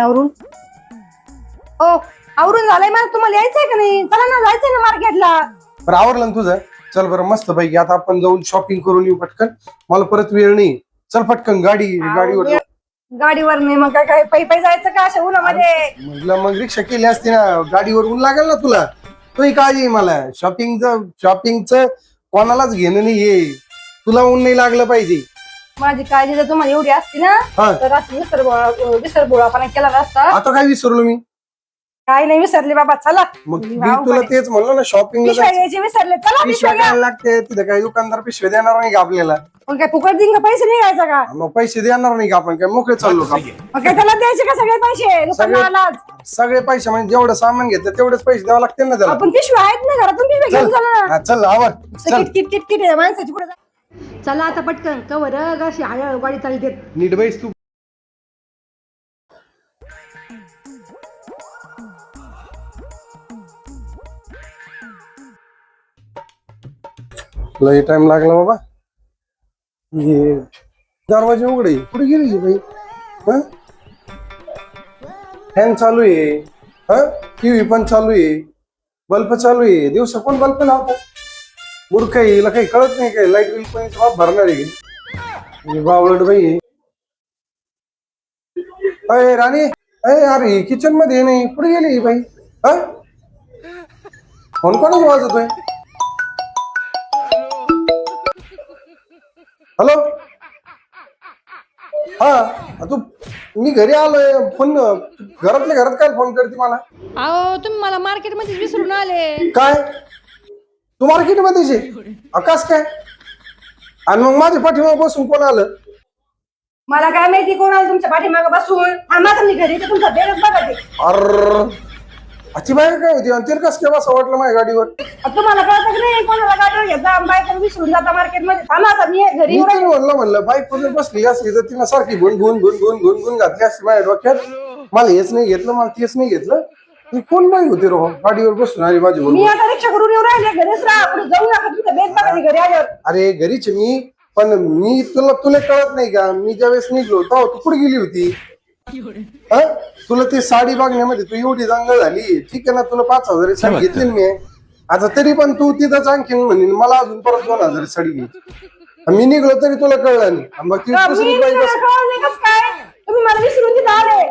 आवरून. हो आवरून झालंय मला. तुम्हाला यायचंय का नाही? चला ना, जायचंय ना मार्केटला. बरं आवरलं ना तुझं? चल बरं मस्त पैकी आता आपण जाऊन शॉपिंग करून येऊ पटकन. मला परत वेळ नाही. चल पटकन गाडीवर जाऊ. गाडीवर नाही मग काय पायी पायी जायचं का अशा उन्हामध्ये? म्हटलं मग रिक्षा केली असती ना, गाडीवर ऊन लागेल ना तुला. तुही काळजी आहे मला. शॉपिंगचं कोणालाच घेणं नाहीये. तुला ऊन नाही लागलं पाहिजे. माझी काळजी जर तुम्हाला एवढी असती ना तर असं विसरबोळापणा केला नसता. आता काय विसरलो मी? काय नाही विसरले बाबा, चला. मग मी तुला तेच म्हणलं ना, शॉपिंगला पिशव्या घ्यायचे विसरले, चला पिशव्या घ्या. लागते. तिथे काही दुकानदार पिशवे देणार नाही का आपल्याला? मग काय फुकट देईन का? पैसे नाही घ्यायचा का? मग पैसे देणार नाही का? आपण काय मोकळे चाललो का? मग काय त्याला द्यायचे का सगळे पैसे दुकानदारालाच? सगळे पैसे म्हणजे जेवढं सामान घेतलं तेवढेच पैसे द्यावे लागतील ना त्याला. आपण पिशव्या आहेत ना घरातून, पिशव्या घेऊन चला ना. चल आवर चल. किटकिट माणसाची पुढे चला आता पटकन. कवर अशी हळूहळू गाडी चालते. नीट बैस तू. लय टाइम लागला बाबा. ये दरवाजे उघडे. कुठे गेली बाई? फॅन चालू आहे. टीव्ही पण चालू आहे. बल्ब चालू आहे. दिवसा कोण बल्ब लावतात? मूर्ख आहे, हिला काही कळत नाही काय? लाईट बिल पण बाप भरणार आहे. बावळट बाई. अय राणी, अरे किचन मध्ये नाही. कुठे गेली बाई? फोन कोणाच वाजतोय? हॅलो. हा तू, मी घरी आलोय. फोन घरातल्या घरात काय फोन करते मला? अहो तुम्ही मला मार्केट मध्ये विसरून आले. काय तू मार्केट मध्ये आकाश काय? आणि मग माझ्या पाठीमागे बसून कोण आलं? मला काय माहिती कोण आलं तुमच्या पाठीमागे बसून. आम्हाला मी घरी तुमचा बेरच बघा ते. अर अची बाहेर काय होती? आणि तिला कसं काय बसं वाटलं माझ्या गाडीवर? तुम्हाला कळत नाही कोणाला गाडीवर घेता? बायको विसरून जाता मार्केट मध्ये. थांबा आता मी घरी म्हणलं बाईक वर बसली असली तर तिनं सारखी गुण घातली असती माझ्या डोक्यात. मला हेच नाही घेतलं, मला तेच नाही घेतलं. ती कोण बाई होती रो गाडीवर बसून आली माझी? मी आता रिक्षा करून येऊ राहिले. घरीच राहा, पुढे जाऊ नका. तुमचं बेत बघा घरी आल्यावर. अरे घरीच मी. पण मी तुला कळत नाही का? मी ज्यावेळेस निघलो तेव्हा तू कुठे गेली होती? तुला ती साडी बघण्यामध्ये तू एवढी दंगल झाली. ठीक आहे ना, तुला 5,000 साडी घेतली मी. आता तरी पण तू तिथंच आणखीन म्हणेन मला अजून परत 2,000 साडी घ्यायची. मी निघलो तरी तुला कळलं नाही. मग ती दुसरी बाई तुम्ही मला विसरून तिथं आले.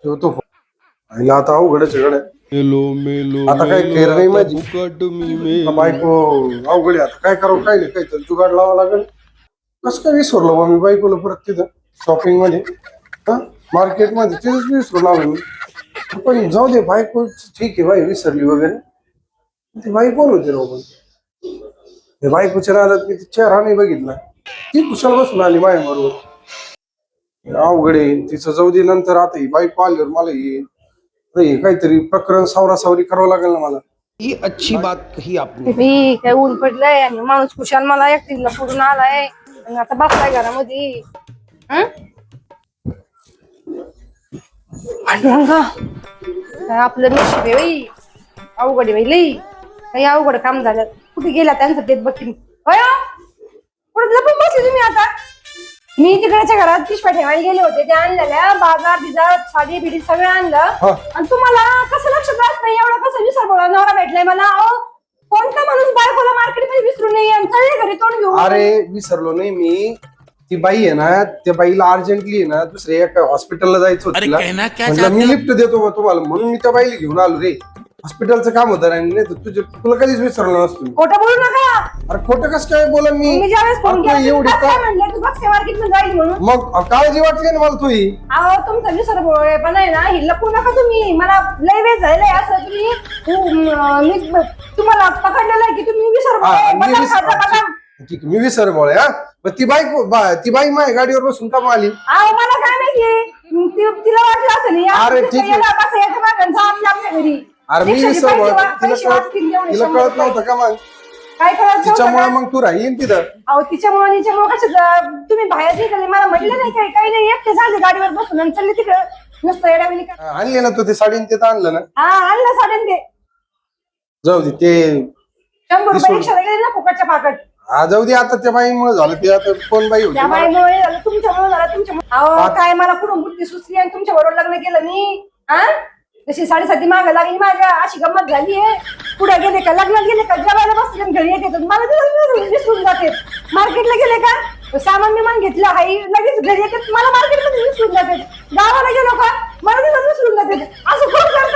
ठेवतो. आता अवघडच आहे. आता काय खेळ नाही माझी. बायको अवघड आहे. आता काय करावं काय नाही, काहीतरी जुगाड लावावं लागेल. कसं काय विसरलो बा मी बायकोला परत तिथं शॉपिंग मध्ये, मार्केट मध्ये तिथंच विसरून आलो मी. पण जाऊ दे, बायको ठीक आहे बाई, विसरली वगैरे. ती बाई कोण होती रोबन? हे बायकोच्या नादात मी चेहरा नाही बघितला. ती कुशल बसून आली माझ्या बरोबर. अवघड आहे तिचं. जाऊ दे नंतर. आता ही बायको आल्यावर मला हे काहीतरी प्रकरण सावरासावरी करावं लागेल ना मला. ही अच्छी बात कही आपने. काय ऊन पडलंय आणि माणूस खुशाल मला एकटीला सोडून आलाय आणि आता बसलाय घरामध्ये. काय आपलं नशीब आहे बाई. अवघड आहे बाई लई. काही अवघड काम झालं. कुठे गेला त्यांचं तेच बघी. कुठे लपून बसले तुम्ही आता? मी तिकडच्या घरात पिशव्या ठेवायला गेले होते. ते आणलेल्या बाजार बिजार साडी बिडी सगळं आणलं. आणि तुम्हाला कसं लक्षात राहत नाही? एवढं कसं विसरबोळा नवरा भेटलाय मला? कोणता माणूस बायकोला मार्केट मध्ये विसरू नये? चढले घरी तोंड घेऊन. अरे विसरलो नाही मी. ती बाई आहे ना, त्या बाईला अर्जंटली आहे ना दुसऱ्या एका हॉस्पिटलला जायचं होतं तिला. म्हटलं मी लिफ्ट देतो तुम्हाला, म्हणून मी त्या बाईला घेऊन आलो रे. हॉस्पिटलचं काम होतं नाही तर तुला कधीच विसरलो नसतो. खोटं बोलू नका. अरे खोटं कसं काय बोला मी? ज्यावेळेस फोन केला एवढी म्हणलं तू बस काय मार्केट मध्ये जाईल म्हणून. मग काळजी वाटली ना मला तुही. अहो तुमचा विसरबोळे पण आहे ना, ही लपू नका तुम्ही. मला लय वेळ झालंय असं. तुम्ही मी तुम्हाला पकडलेलं आहे की तुम्ही विसरबोळे. ठीक आहे, मी विसरबोळ आहे. पण ती बाई माझ्या गाडीवर बसून का आली? अहो मला काय माहिती, तिला वाटलं असेल. अरे ठीक आहे. आपल्या घरी. अरे मी विसरबोळ. तिला कळत नव्हतं का मग? काय कळत तिच्यामुळे मग तू राहील तिथं. अहो तिच्यामुळे कसं तुम्ही बाहेर निघाले? मला म्हटलं नाही काय? काही नाही, एकटे झाले गाडीवर बसून आणि चालले तिकडे. नुसतं येडाविनी आणले ना तू ते साडीन ते आणलं ना? हा आणलं साड्यान ते. जाऊ दे ते. 100 रुपये रिक्षा गेले ना फुकटच्या पाकट. हा जाऊ दे आता त्या बाईमुळे झालं ते आता कोण बाई होती त्या मला- बाईमुळे झालं तुमच्यामुळे झालं तुमच्यामुळे अहो काय मला कुठून बुद्धी सुचली आणि तुमच्या बरोबर लग्न केलं मी हा जशी साडेसाती माग लागली माझ्या अशी गंमत झाली आहे पुढे गेले का लग्नात गेले का जेवायला बसले आणि घरी येते मला ते विसरून जाते मार्केटला गेले का सामान बिमान घेतलं हाई लगेच घरी येते मला मार्केटमध्ये विसरून जाते गावाला गेलो का मला तिथं विसरून जाते असं कोण करते